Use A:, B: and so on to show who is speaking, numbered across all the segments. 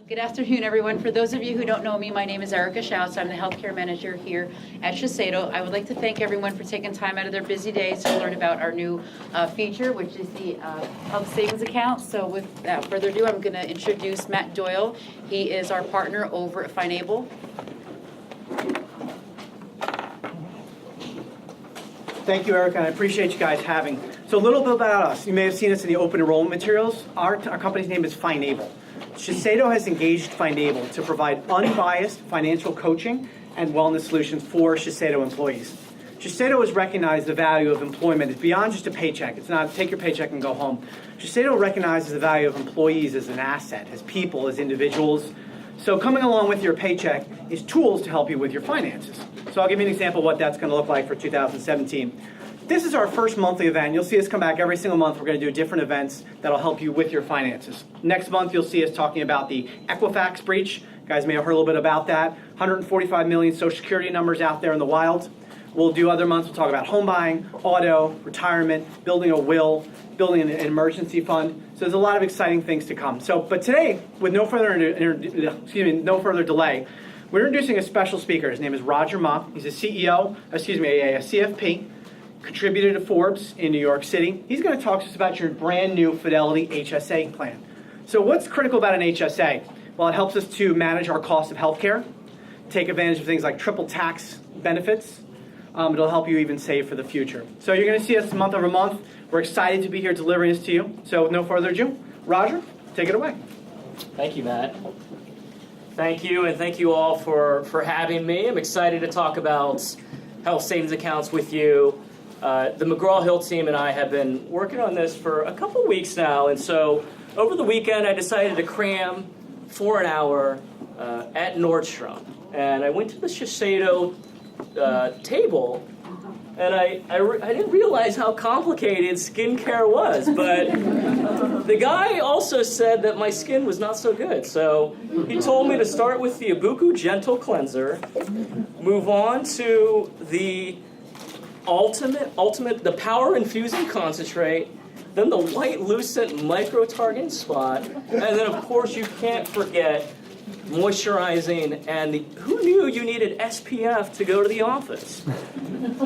A: Good afternoon, everyone. For those of you who don't know me, my name is Erica Schauss. I'm the healthcare manager here at Shiseido. I would like to thank everyone for taking time out of their busy days to learn about our new feature, which is the health savings account. So without further ado, I'm going to introduce Matt Doyle. He is our partner over at Finable.
B: Thank you, Erica, and I appreciate you guys having. So a little bit about us. You may have seen us in the open enrollment materials. Our company's name is Finable. Shiseido has engaged Finable to provide unbiased financial coaching and wellness solutions for Shiseido employees. Shiseido has recognized the value of employment is beyond just a paycheck. It's not take your paycheck and go home. Shiseido recognizes the value of employees as an asset, as people, as individuals. So coming along with your paycheck is tools to help you with your finances. So I'll give you an example of what that's going to look like for 2017. This is our first monthly event. You'll see us come back every single month. We're going to do different events that'll help you with your finances. Next month, you'll see us talking about the Equifax breach. You guys may have heard a little bit about that. 145 million Social Security numbers out there in the wild. We'll do other months. We'll talk about home buying, auto, retirement, building a will, building an emergency fund. So there's a lot of exciting things to come. But today, with no further delay, we're introducing a special speaker. His name is Roger Ma. He's a CFP. Contributed to Forbes in New York City. He's going to talk to us about your brand new Fidelity HSA plan. So what's critical about an HSA? Well, it helps us to manage our cost of healthcare, take advantage of things like triple tax benefits. It'll help you even save for the future. So you're going to see us month over month. We're excited to be here delivering this to you. So with no further ado, Roger, take it away.
C: Thank you, Matt. Thank you, and thank you all for having me. I'm excited to talk about health savings accounts with you. The McGraw-Hill team and I have been working on this for a couple weeks now, and so over the weekend I decided to cram for an hour at Nordstrom, and I went to the Shiseido table, and I didn't realize how complicated skincare was, but the guy also said that my skin was not so good, so he told me to start with the Ibuku Gentle Cleanser, move on to the the Power Infusing Concentrate, then the White Lucent Micro Targeting Spot, and then of course you can't forget moisturizing, and who knew you needed SPF to go to the office?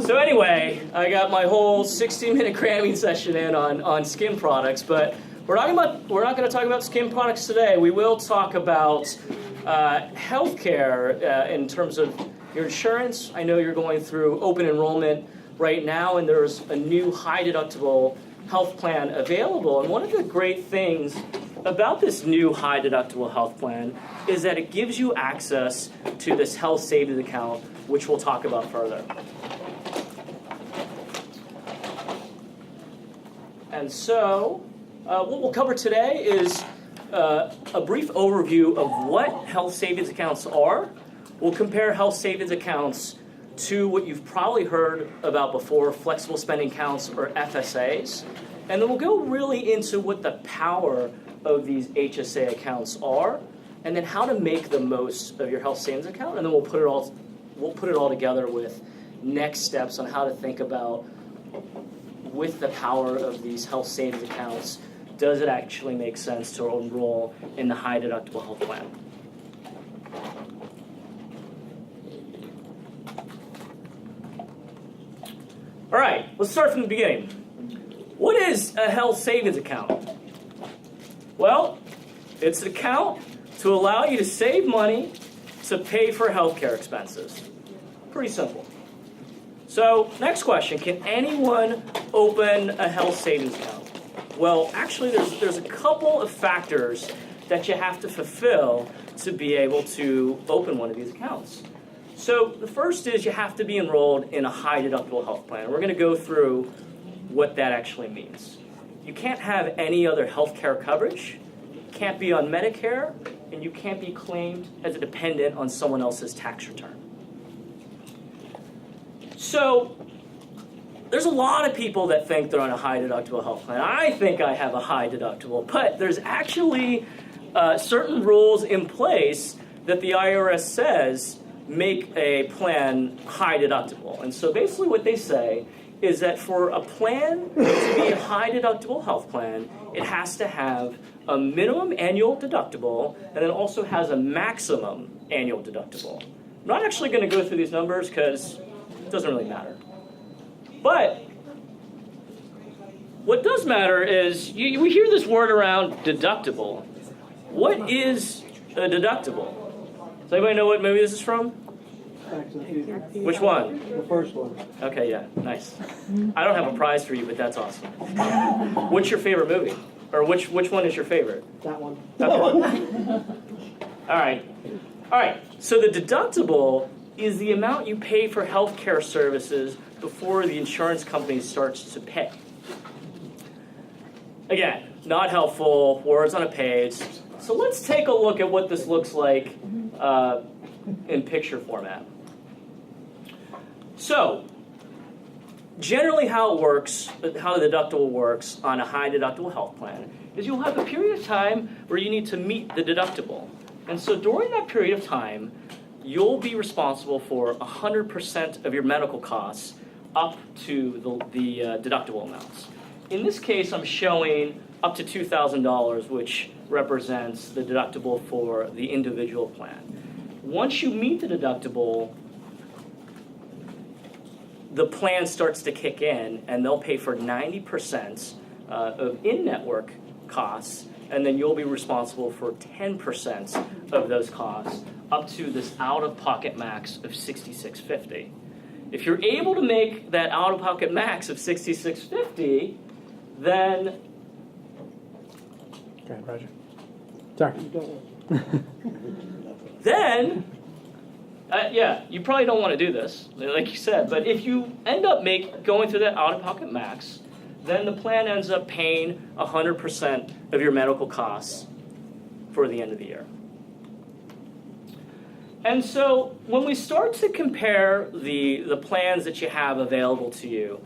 C: So anyway, I got my whole 60-minute cramming session in on skin products, but we're not going to talk about skin products today. We will talk about healthcare in terms of your insurance. I know you're going through open enrollment right now, and there's a new high-deductible health plan available. And one of the great things about this new high-deductible health plan is that it gives you access to this health savings account, which we'll talk about further. And so, what we'll cover today is a brief overview of what health savings accounts are. We'll compare health savings accounts to what you've probably heard about before, flexible spending accounts or FSAs. And then we'll go really into what the power of these HSA accounts are, and then how to make the most of your health savings account. And then we'll put it all together with next steps on how to think about, with the power of these health savings accounts, does it actually make sense to enroll in the high deductible health plan? All right, let's start from the beginning. What is a health savings account? Well, it's an account to allow you to save money to pay for healthcare expenses. Pretty simple. So, next question, can anyone open a health savings account? Well, actually, there's a couple of factors that you have to fulfill to be able to open one of these accounts. So the first is you have to be enrolled in a high deductible health plan. We're going to go through what that actually means. You can't have any other health care coverage, can't be on Medicare, and you can't be claimed as a dependent on someone else's tax return. So there's a lot of people that think they're on a high deductible health plan. I think I have a high deductible, but there's actually certain rules in place that the IRS says make a plan high deductible. And so basically what they say is that for a plan to be a high deductible health plan, it has to have a minimum annual deductible and then also has a maximum annual deductible. I'm not actually going to go through these numbers because it doesn't really matter. But what does matter is we hear this word around deductible. What is a deductible? Does anybody know what movie this is from? Which one?
D: The first one.
C: Okay, yeah, nice. I don't have a prize for you, but that's awesome. What's your favorite movie? Or which one is your favorite?
D: That one.
C: Okay. All right. So the deductible is the amount you pay for health care services before the insurance company starts to pay. Again, not helpful, words on a page. So let's take a look at what this looks like in picture format. So, generally how it works, how the deductible works on a high deductible health plan is you'll have a period of time where you need to meet the deductible. And so during that period of time, you'll be responsible for 100% of your medical costs up to the deductible amounts. In this case, I'm showing up to $2,000, which represents the deductible for the individual plan. Once you meet the deductible, the plan starts to kick in, and they'll pay for 90% of in-network costs, and then you'll be responsible for 10% of those costs, up to this out-of-pocket max of $6,650. If you're able to make that out-of-pocket max of $6,650, then
D: Okay, Roger. Sorry.
C: then, yeah, you probably don't want to do this, like you said, but if you end up going through that out-of-pocket max, then the plan ends up paying 100% of your medical costs for the end of the year. And so when we start to compare the plans that you have available to you,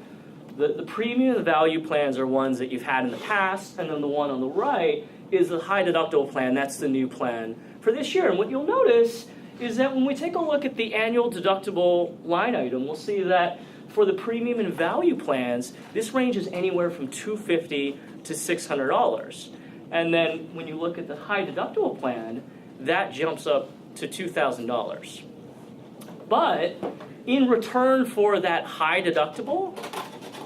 C: the premium and value plans are ones that you've had in the past, and then the one on the right is the high deductible plan. That's the new plan for this year. And what you'll notice is that when we take a look at the annual deductible line item, we'll see that for the premium and value plans, this ranges anywhere from $250 to $600. And then when you look at the high deductible plan, that jumps up to $2,000. But in return for that high deductible,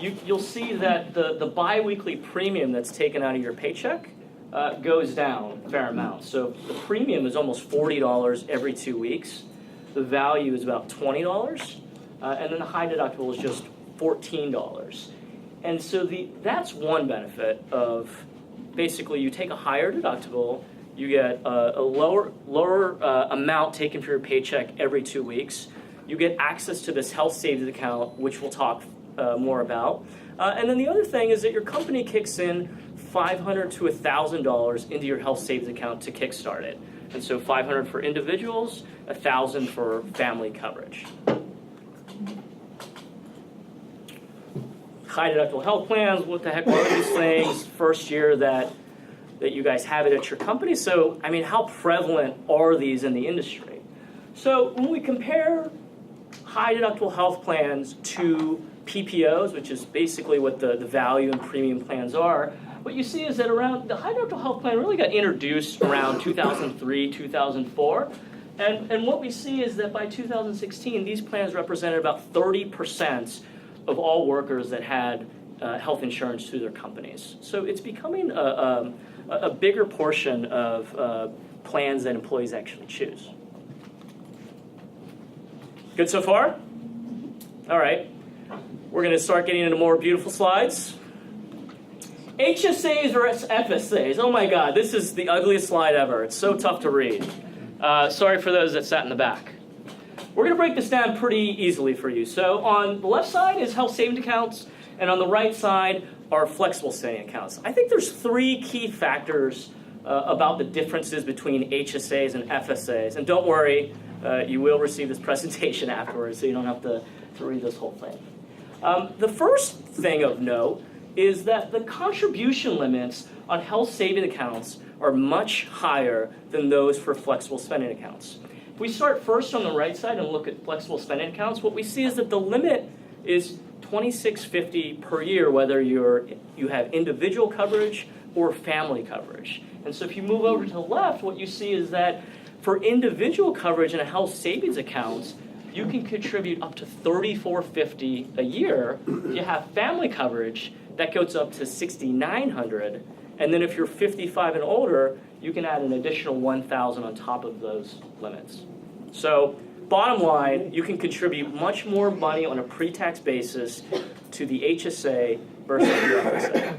C: you'll see that the biweekly premium that's taken out of your paycheck goes down a fair amount. So the premium is almost $40 every 2 weeks. The value is about $20. And then the high deductible is just $14. And so that's one benefit of basically you take a higher deductible, you get a lower amount taken from your paycheck every 2 weeks. You get access to this health savings account, which we'll talk more about. And then the other thing is that your company kicks in $500 to $1,000 into your health savings account to kickstart it. And so $500 for individuals, $1,000 for family coverage. High deductible health plans, what the heck are these things? First year that you guys have it at your company. So, I mean, how prevalent are these in the industry? So when we compare high deductible health plans to PPOs, which is basically what the value and premium plans are, what you see is that around the high deductible health plan really got introduced around 2003, 2004. And what we see is that by 2016, these plans represented about 30% of all workers that had health insurance through their companies. So it's becoming a bigger portion of plans that employees actually choose. Good so far? All right. We're going to start getting into more beautiful slides. HSAs or FSAs. Oh my God, this is the ugliest slide ever. It's so tough to read. Sorry for those that sat in the back. We're going to break this down pretty easily for you. So on the left side is health savings accounts, and on the right side are flexible spending accounts. I think there's three key factors about the differences between HSAs and FSAs. And don't worry, you will receive this presentation afterwards, so you don't have to read this whole thing. The first thing of note is that the contribution limits on health savings accounts are much higher than those for flexible spending accounts. If we start first on the right side and look at flexible spending accounts, what we see is that the limit is $26.50 per year, whether you have individual coverage or family coverage. And so if you move over to the left, what you see is that for individual coverage in a health savings account, you can contribute up to $34.50 a year. If you have family coverage, that goes up to $6,900. And then if you're 55 and older, you can add an additional $1,000 on top of those limits. So bottom line, you can contribute much more money on a pre-tax basis to the HSA versus the FSA.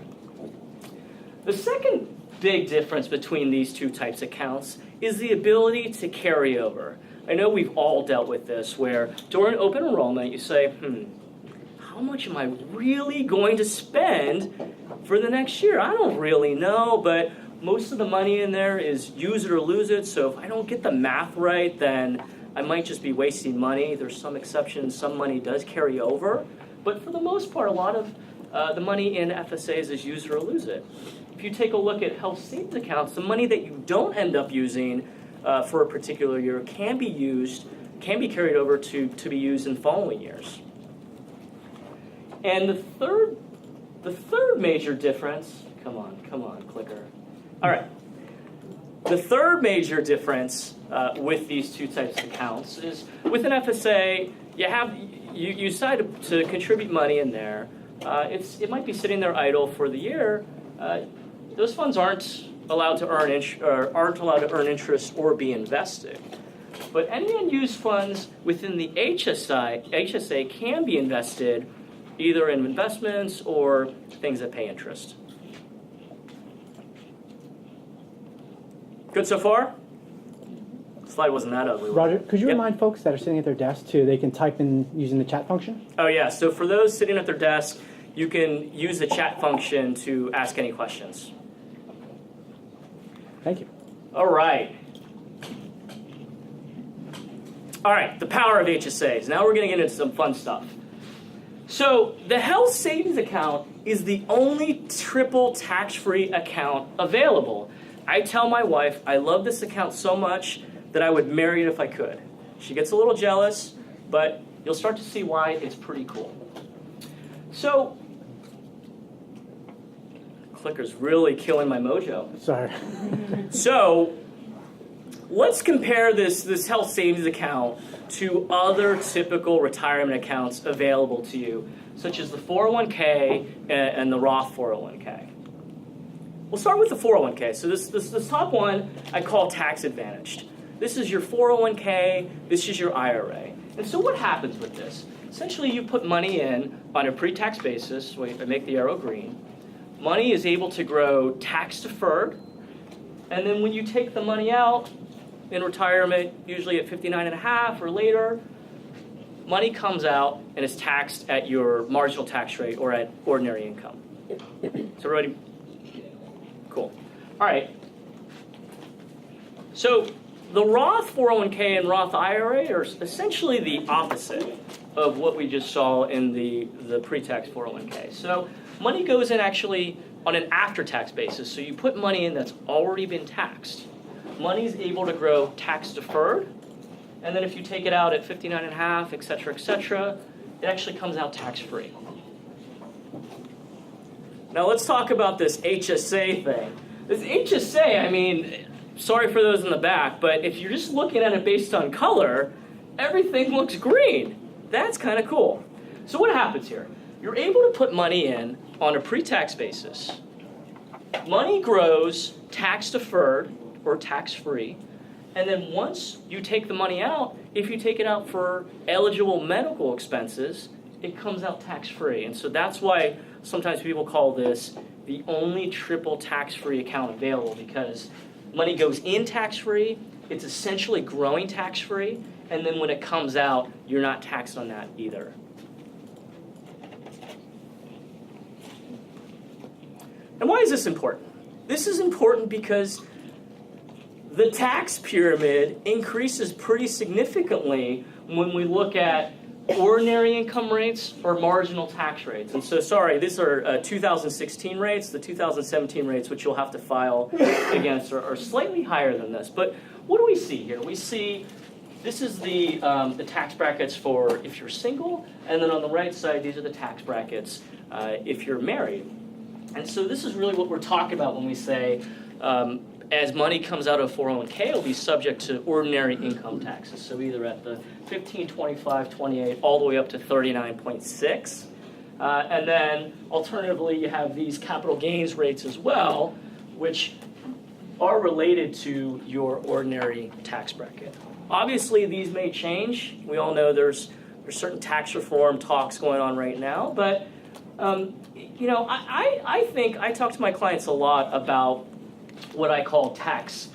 C: The second big difference between these two types of accounts is the ability to carry over. I know we've all dealt with this, where during open enrollment you say, how much am I really going to spend for the next year? I don't really know, but most of the money in there is use it or lose it, so if I don't get the math right, then I might just be wasting money. There's some exceptions, some money does carry over, but for the most part, a lot of the money in FSAs is use it or lose it. If you take a look at health savings accounts, the money that you don't end up using for a particular year can be carried over to be used in following years. And the third major difference, come on, clicker. All right. The third major difference with these two types of accounts is with an FSA, you decide to contribute money in there. It might be sitting there idle for the year. Those funds aren't allowed to earn interest or be invested. But any unused funds within the HSA can be invested either in investments or things that pay interest. Good so far? The slide wasn't that ugly.
D: Roger, could you remind folks that are sitting at their desk too, they can type in using the chat function?
C: Oh yeah, so for those sitting at their desk, you can use the chat function to ask any questions.
D: Thank you.
C: All right, the power of HSAs. Now we're going to get into some fun stuff. So the health savings account is the only triple tax-free account available. I tell my wife I love this account so much that I would marry it if I could. She gets a little jealous, but you'll start to see why it's pretty cool. So, clicker's really killing my mojo.
D: Sorry.
C: So, let's compare this health savings account to other typical retirement accounts available to you, such as the 401k and the Roth 401k. We'll start with the 401k. So this top one I call tax advantaged. This is your 401k, this is your IRA. And so what happens with this? Essentially you put money in on a pre-tax basis, wait, I make the arrow green. Money is able to grow tax deferred, and then when you take the money out in retirement, usually at 59.5 or later, money comes out and is taxed at your marginal tax rate or at ordinary income. So everybody, cool. All right. So the Roth 401k and Roth IRA are essentially the opposite of what we just saw in the pre-tax 401k. So money goes in actually on an after-tax basis. So you put money in that's already been taxed. Money is able to grow tax deferred, and then if you take it out at 59.5, et cetera, it actually comes out tax-free. Now let's talk about this HSA thing. This HSA, I mean, sorry for those in the back, but if you're just looking at it based on color, everything looks green. That's kind of cool. So what happens here? You're able to put money in on a pre-tax basis. Money grows tax deferred or tax-free, and then once you take the money out, if you take it out for eligible medical expenses, it comes out tax-free. And so that's why sometimes people call this the only triple tax-free account available, because money goes in tax-free, it's essentially growing tax-free, and then when it comes out, you're not taxed on that either. And why is this important? This is important because the tax pyramid increases pretty significantly when we look at ordinary income rates or marginal tax rates. And so, sorry, these are 2016 rates. The 2017 rates, which you'll have to file against, are slightly higher than this. But what do we see here? We see this is the tax brackets for if you're single, and then on the right side, these are the tax brackets if you're married. And so this is really what we're talking about when we say, as money comes out of 401k, it'll be subject to ordinary income taxes. So either at the 15, 25, 28, all the way up to 39.6. And then alternatively, you have these capital gains rates as well, which are related to your ordinary tax bracket. Obviously, these may change. We all know there's certain tax reform talks going on right now, but I think I talk to my clients a lot about what I call tax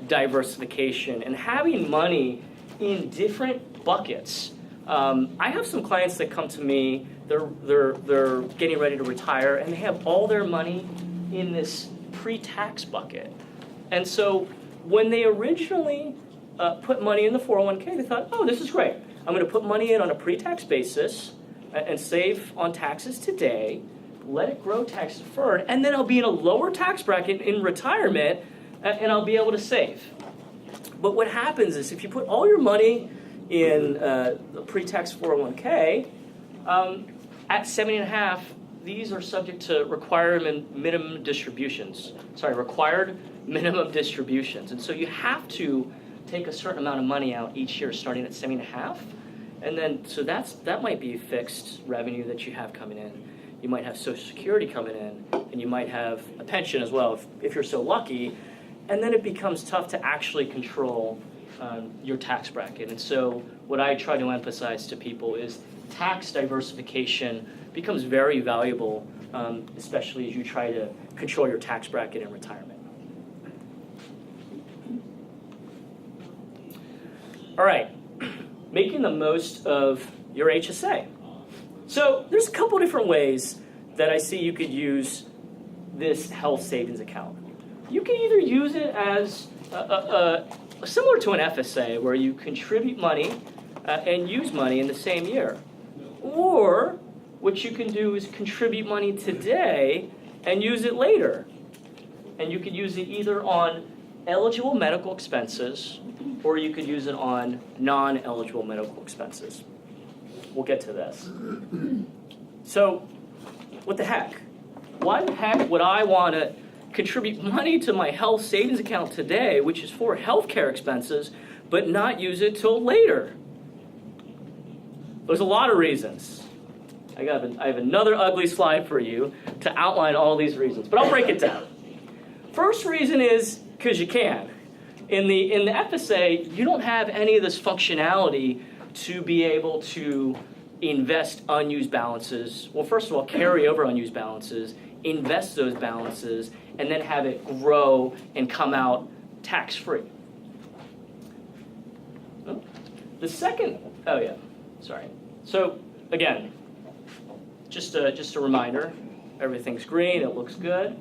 C: diversification and having money in different buckets. I have some clients that come to me. They're getting ready to retire, and they have all their money in this pre-tax bucket. And so when they originally put money in the 401k, they thought, oh, this is great. I'm going to put money in on a pre-tax basis and save on taxes today, let it grow tax deferred, and then I'll be in a lower tax bracket in retirement, and I'll be able to save. But what happens is if you put all your money in the pre-tax 401k, at 70.5, these are subject to required minimum distributions. And so you have to take a certain amount of money out each year starting at 70.5. And then, so that might be fixed revenue that you have coming in. You might have Social Security coming in, and you might have a pension as well if you're so lucky. And then it becomes tough to actually control your tax bracket. And so what I try to emphasize to people is tax diversification becomes very valuable, especially as you try to control your tax bracket in retirement. All right, making the most of your HSA. So there's a couple different ways that I see you could use this health savings account. You can either use it as similar to an FSA, where you contribute money and use money in the same year. Or what you can do is contribute money today and use it later. And you could use it either on eligible medical expenses, or you could use it on non-eligible medical expenses. We'll get to this. So, what the heck? Why the heck would I want to contribute money to my health savings account today, which is for healthcare expenses, but not use it till later? There's a lot of reasons. I have another ugly slide for you to outline all these reasons, but I'll break it down. First reason is because you can. In the FSA, you don't have any of this functionality to be able to invest unused balances. Well, first of all, carry over unused balances, invest those balances, and then have it grow and come out tax-free. The second, So again, just a reminder, everything's green, it looks good.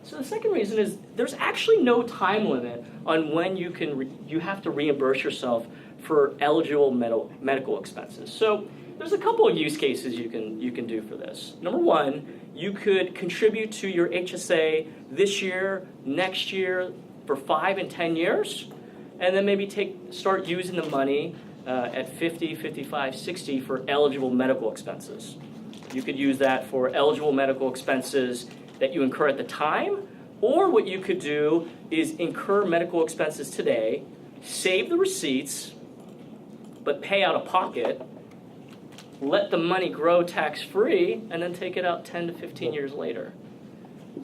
C: So the second reason is there's actually no time limit on when you have to reimburse yourself for eligible medical expenses. So there's a couple of use cases you can do for this. Number one, you could contribute to your HSA this year, next year, for 5 and 10 years, and then maybe start using the money at 50, 55, 60 for eligible medical expenses. You could use that for eligible medical expenses that you incur at the time, or what you could do is incur medical expenses today, save the receipts, but pay out of pocket, let the money grow tax-free, and then take it out 10 to 15 years later.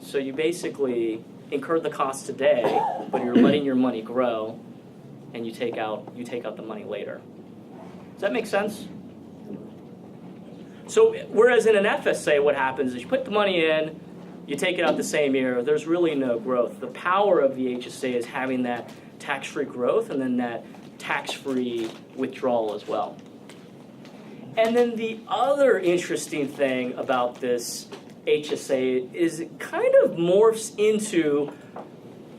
C: So you basically incur the cost today, but you're letting your money grow, and you take out the money later. Does that make sense? So whereas in an FSA, what happens is you put the money in, you take it out the same year, there's really no growth. The power of the HSA is having that tax-free growth and then that tax-free withdrawal as well. And then the other interesting thing about this HSA is it kind of morphs into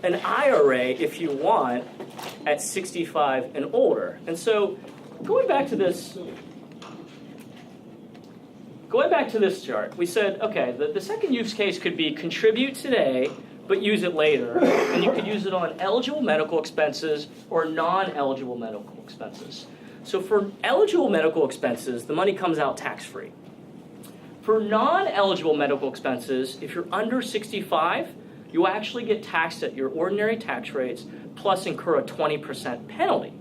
C: an IRA, if you want, at 65 and older. And so going back to this chart, we said, okay, the second use case could be contribute today but use it later. And you could use it on eligible medical expenses or non-eligible medical expenses. So for eligible medical expenses, the money comes out tax-free. For non-eligible medical expenses, if you're under 65, you actually get taxed at your ordinary tax rates plus incur a 20% penalty.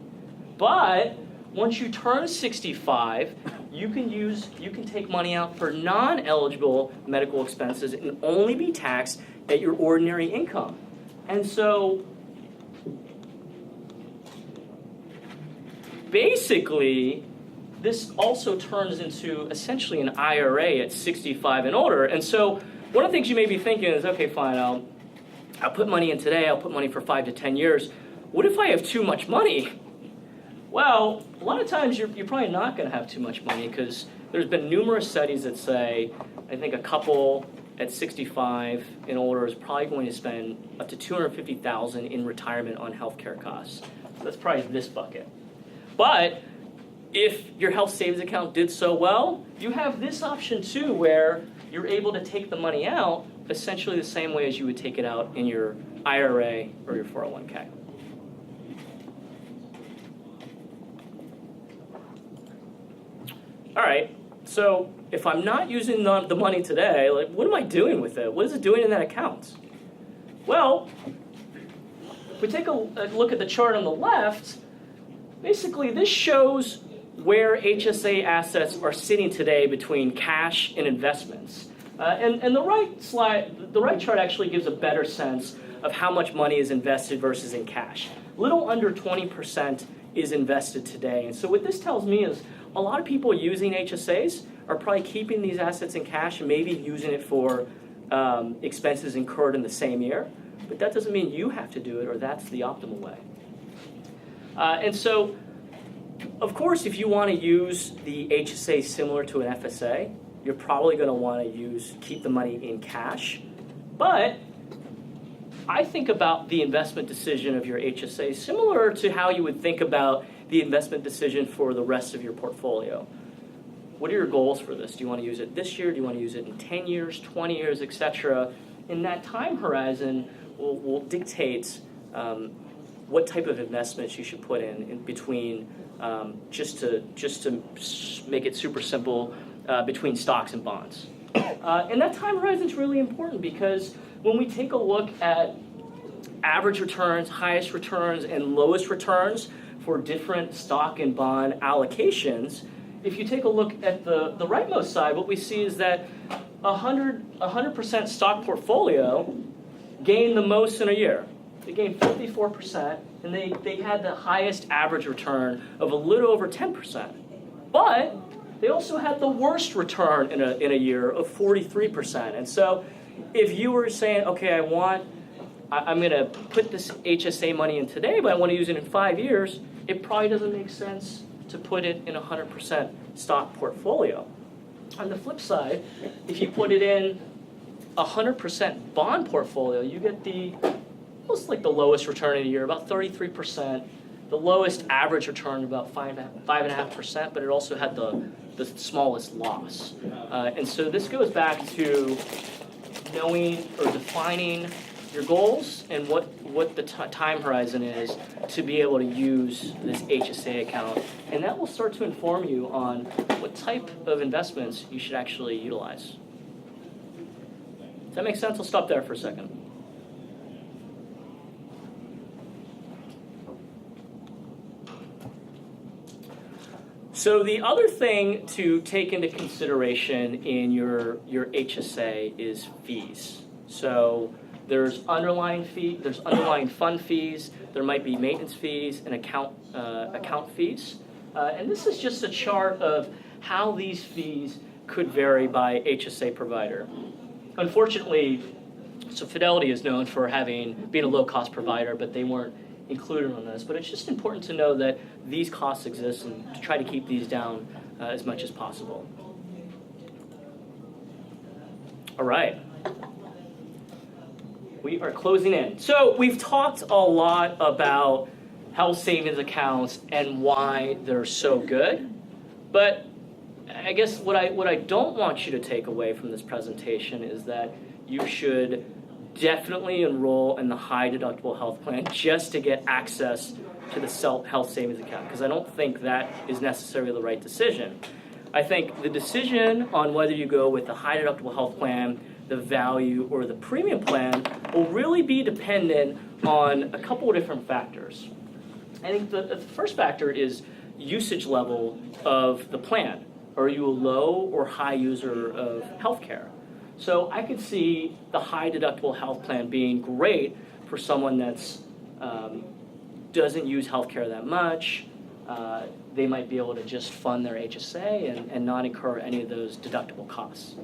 C: But once you turn 65, you can take money out for non-eligible medical expenses and only be taxed at your ordinary income. And so basically, this also turns into essentially an IRA at 65 and older. And so one of the things you may be thinking is, okay, fine, I'll put money in today, I'll put money for 5 to 10 years. What if I have too much money? Well, a lot of times you're probably not going to have too much money because there's been numerous studies that say, I think a couple at 65 and older is probably going to spend up to $250,000 in retirement on healthcare costs. So that's probably this bucket. But if your health savings account did so well, you have this option too where you're able to take the money out essentially the same way as you would take it out in your IRA or your 401k. All right, so if I'm not using the money today, like, what am I doing with it? What is it doing in that account? Well, if we take a look at the chart on the left, basically this shows where HSA assets are sitting today between cash and investments. And the right chart actually gives a better sense of how much money is invested versus in cash. Little under 20% is invested today. And so what this tells me is a lot of people using HSAs are probably keeping these assets in cash and maybe using it for expenses incurred in the same year. But that doesn't mean you have to do it or that's the optimal way. And so, of course, if you want to use the HSA similar to an FSA, you're probably going to want to keep the money in cash. But I think about the investment decision of your HSA similar to how you would think about the investment decision for the rest of your portfolio. What are your goals for this? Do you want to use it this year? Do you want to use it in 10 years, 20 years, etc.? In that time horizon will dictate what type of investments you should put in between, just to make it super simple, between stocks and bonds. And that time horizon is really important because when we take a look at average returns, highest returns, and lowest returns for different stock and bond allocations, if you take a look at the rightmost side, what we see is that 100% stock portfolio gained the most in a year. They gained 54%, and they had the highest average return of a little over 10%. But they also had the worst return in a year of 43%. And so if you were saying, okay, I'm going to put this HSA money in today, but I want to use it in 5 years, it probably doesn't make sense to put it in a 100% stock portfolio. On the flip side, if you put it in a 100% bond portfolio, you get almost like the lowest return in a year, about 33%, the lowest average return about 5.5%, but it also had the smallest loss. And so this goes back to knowing or defining your goals and what the time horizon is to be able to use this HSA account. And that will start to inform you on what type of investments you should actually utilize. Does that make sense? I'll stop there for a second. So the other thing to take into consideration in your HSA is fees. So there's underlying fund fees, there might be maintenance fees and account fees. And this is just a chart of how these fees could vary by HSA provider. Unfortunately, so Fidelity is known for being a low-cost provider, but they weren't included on this. But it's just important to know that these costs exist and to try to keep these down as much as possible. All right. We are closing in. So we've talked a lot about health savings accounts and why they're so good. But I guess what I don't want you to take away from this presentation is that you should definitely enroll in the high deductible health plan just to get access to the health savings account, because I don't think that is necessarily the right decision. I think the decision on whether you go with the high deductible health plan, the value, or the premium plan will really be dependent on a couple of different factors. I think the first factor is usage level of the plan. Are you a low or high user of healthcare? So I could see the high deductible health plan being great for someone that's doesn't use healthcare that much. They might be able to just fund their HSA and not incur any of those deductible costs.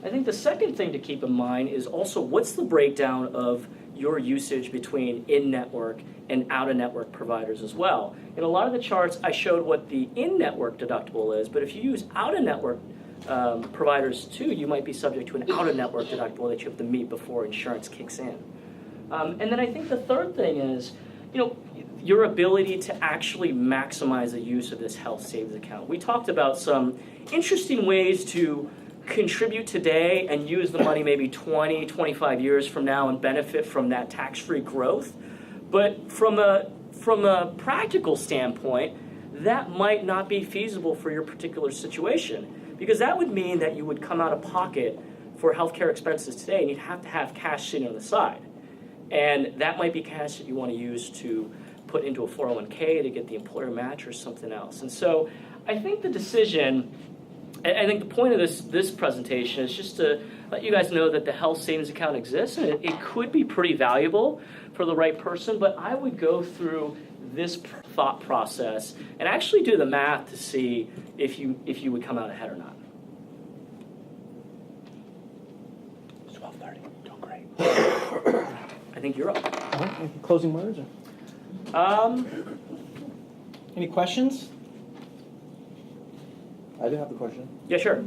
C: I think the second thing to keep in mind is also what's the breakdown of your usage between in-network and out-of-network providers as well. In a lot of the charts, I showed what the in-network deductible is, but if you use out-of-network providers too, you might be subject to an out-of-network deductible that you have to meet before insurance kicks in. And then I think the third thing is, your ability to actually maximize the use of this health savings account. We talked about some interesting ways to contribute today and use the money maybe 20, 25 years from now and benefit from that tax-free growth. But from a practical standpoint, that might not be feasible for your particular situation, because that would mean that you would come out of pocket for healthcare expenses today and you'd have to have cash sitting on the side. And that might be cash that you want to use to put into a 401k to get the employer match or something else. And so I think the decision, I think the point of this presentation is just to let you guys know that the health savings account exists, and it could be pretty valuable for the right person, but I would go through this thought process and actually do the math to see if you would come out ahead or not.
D: It's 12:30. Doing great.
C: I think you're up.
D: All right, any closing words? Any questions?
E: I do have a question.
C: Yeah, sure.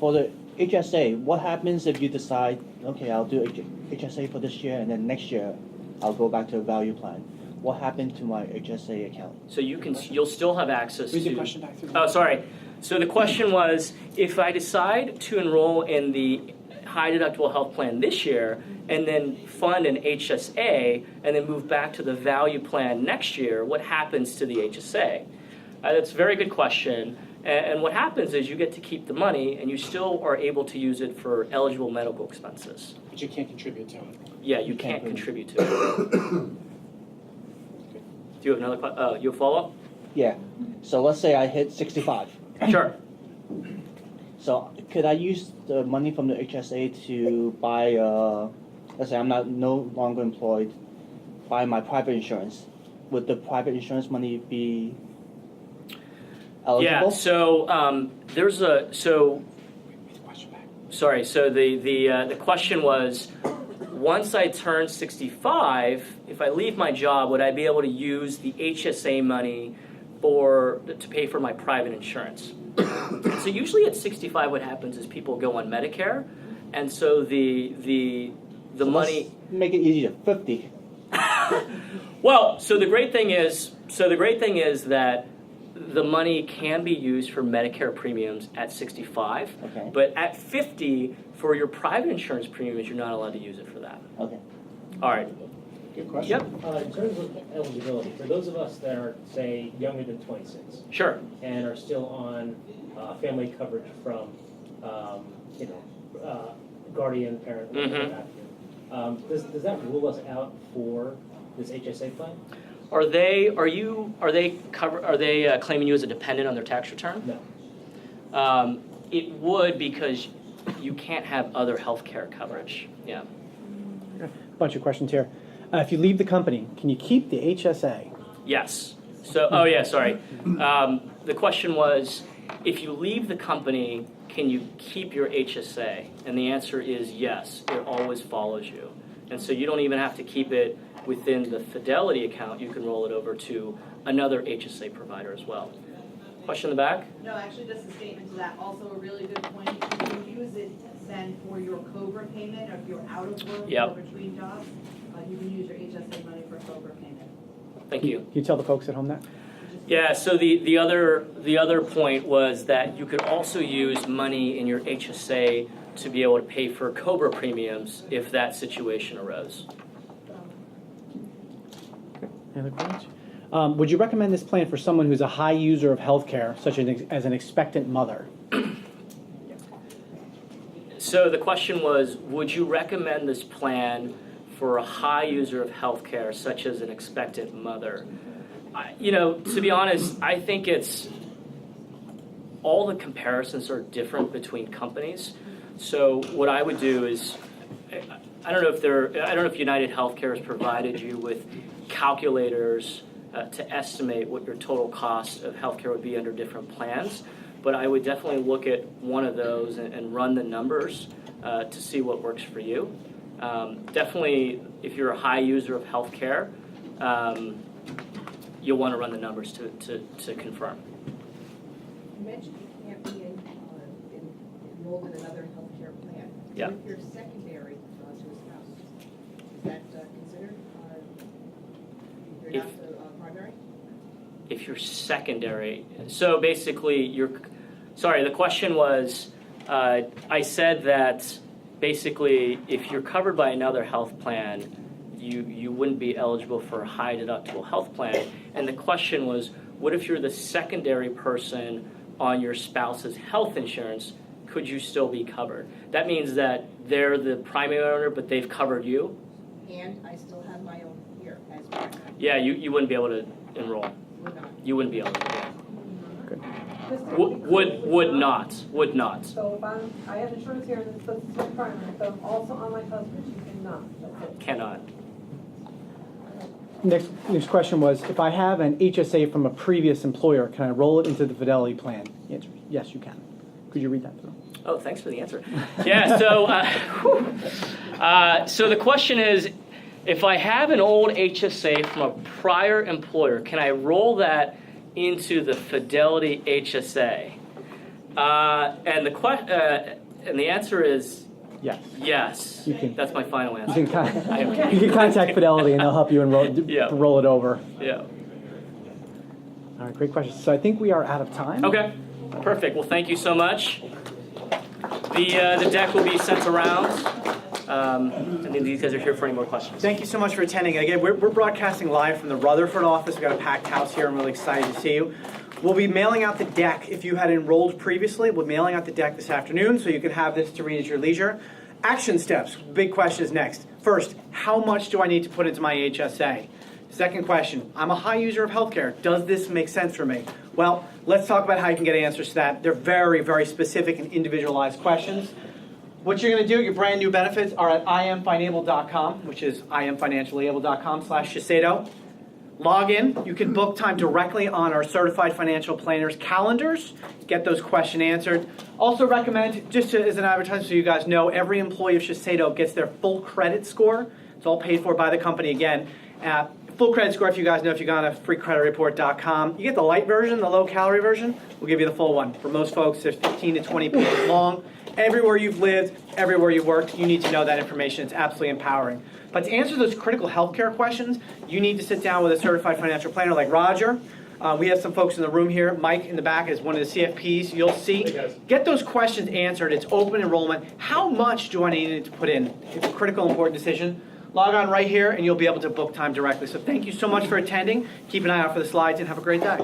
E: For the HSA, what happens if you decide, okay, I'll do HSA for this year, and then next year I'll go back to a value plan? What happened to my HSA account?
C: So you'll still have access
B: Read
C: to.
B: the question back through.
C: Oh, sorry. So the question was, if I decide to enroll in the high deductible health plan this year and then fund an HSA and then move back to the value plan next year, what happens to the HSA? That's a very good question. And what happens is you get to keep the money and you still are able to use it for eligible medical expenses.
B: But you can't contribute to it.
C: Yeah, you can't contribute to it. Do you have another question? You have a follow-up?
E: Yeah. So let's say I hit 65.
C: Sure.
E: So could I use the money from the HSA to buy, let's say I'm no longer employed, buy my private insurance? Would the private insurance money be eligible?
C: Yeah, so there's a, so, sorry, so the question was, once I turn 65, if I leave my job, would I be able to use the HSA money to pay for my private insurance? So usually at 65 what happens is people go on Medicare, and so the
E: So
C: money...
E: let's make it easier, 50.
C: Well, so the great thing is that the money can be used for Medicare premiums at 65,
E: Okay.
C: but at 50, for your private insurance premiums, you're not allowed to use it for that.
E: Okay.
C: All right.
F: Good question.
C: Yep.
F: In terms of eligibility, for those of us that are, say, younger than 26
C: Sure.
F: and are still on family coverage from, guardian, parent, whatever have you, does that rule us out for this HSA plan?
C: Are they claiming you as a dependent on their tax return?
F: No.
C: It would, because you can't have other health care coverage. Yeah.
D: Bunch of questions here. If you leave the company, can you keep the HSA?
C: Yes. So, oh yeah, sorry. The question was, if you leave the company, can you keep your HSA? And the answer is yes. It always follows you. And so you don't even have to keep it within the Fidelity account. You can roll it over to another HSA provider as well. Question in the back?
G: No, actually, just a statement to that. Also, a really good point. You can use it then for your COBRA payment, or if you're out of work or between jobs, you can use your HSA money for COBRA payment.
C: Thank you.
D: Can you tell the folks at home that?
C: Yeah, so the other point was that you could also use money in your HSA to be able to pay for COBRA premiums if that situation arose.
D: Any other questions? Would you recommend this plan for someone who's a high user of healthcare, such as an expectant mother?
C: So the question was, would you recommend this plan for a high user of healthcare, such as an expectant mother? To be honest, I think all the comparisons are different between companies. So what I would do is, I don't know if United Healthcare has provided you with calculators to estimate what your total cost of healthcare would be under different plans, but I would definitely look at one of those and run the numbers to see what works for you. Definitely, if you're a high user of healthcare, you'll want to run the numbers to confirm.
H: You mentioned you can't be enrolled in another healthcare plan.
C: Yeah.
H: So if you're secondary to a spouse, is that considered? If you're not the primary?
C: If you're secondary, so basically the question was, I said that basically if you're covered by another health plan, you wouldn't be eligible for a high deductible health plan. And the question was, what if you're the secondary person on your spouse's health insurance, could you still be covered? That means that they're the primary owner, but they've covered you.
H: And I still have my own here as primary.
C: Yeah, you wouldn't be able to enroll.
H: Would not.
C: You wouldn't be able to. Yeah.
I: Just to
C: Would not.
I: So if I have insurance here and it's supposed to be primary, but I'm also on my husband's, you cannot. That's it.
C: Cannot.
D: Next question was, if I have an HSA from a previous employer, can I roll it into the Fidelity plan? The answer is yes, you can. Could you read that through?
C: Oh, thanks for the answer. Yeah, so the question is, if I have an old HSA from a prior employer, can I roll that into the Fidelity HSA? And the answer is
D: Yes.
C: yes.
D: You can.
C: That's my final answer.
D: You can contact Fidelity and they'll help you roll it over.
C: Yeah.
D: All right, great question. So I think we are out of time.
C: Okay, perfect. Well, thank you so much. The deck will be sent around. And then these guys are here for any more questions.
B: Thank you so much for attending. Again, we're broadcasting live from the Rutherford office. We've got a packed house here. I'm really excited to see you. We'll be mailing out the deck. If you had enrolled previously, we're mailing out the deck this afternoon, so you can have this to read at your leisure. Action steps. Big question is next. First, how much do I need to put into my HSA? Second question, I'm a high user of healthcare. Does this make sense for me? Well, let's talk about how you can get answers to that. They're very, very specific and individualized questions. What you're going to do, your brand new benefits are at imfinable.com, which is imfinancialable.com/Shiseido. Log in. You can book time directly on our certified financial planners' calendars. Get those questions answered. Also recommend, as an advertisement so you guys know, every employee of Shiseido gets their full credit score. It's all paid for by the company again. Full credit score, if you guys know, if you go on freecreditreport.com, you get the light version, the low-calorie version. We'll give you the full one. For most folks, there's 15 to 20 pages long. Everywhere you've lived, everywhere you worked, you need to know that information. It's absolutely empowering. But to answer those critical healthcare questions, you need to sit down with a certified financial planner like Roger. We have some folks in the room here. Mike in the back is one of the CFPs. You'll see. Get those questions answered. It's open enrollment. How much do I need to put in? It's a critical, important decision. Log on right here, and you'll be able to book time directly. So thank you so much for attending. Keep an eye out for the slides, and have a great day.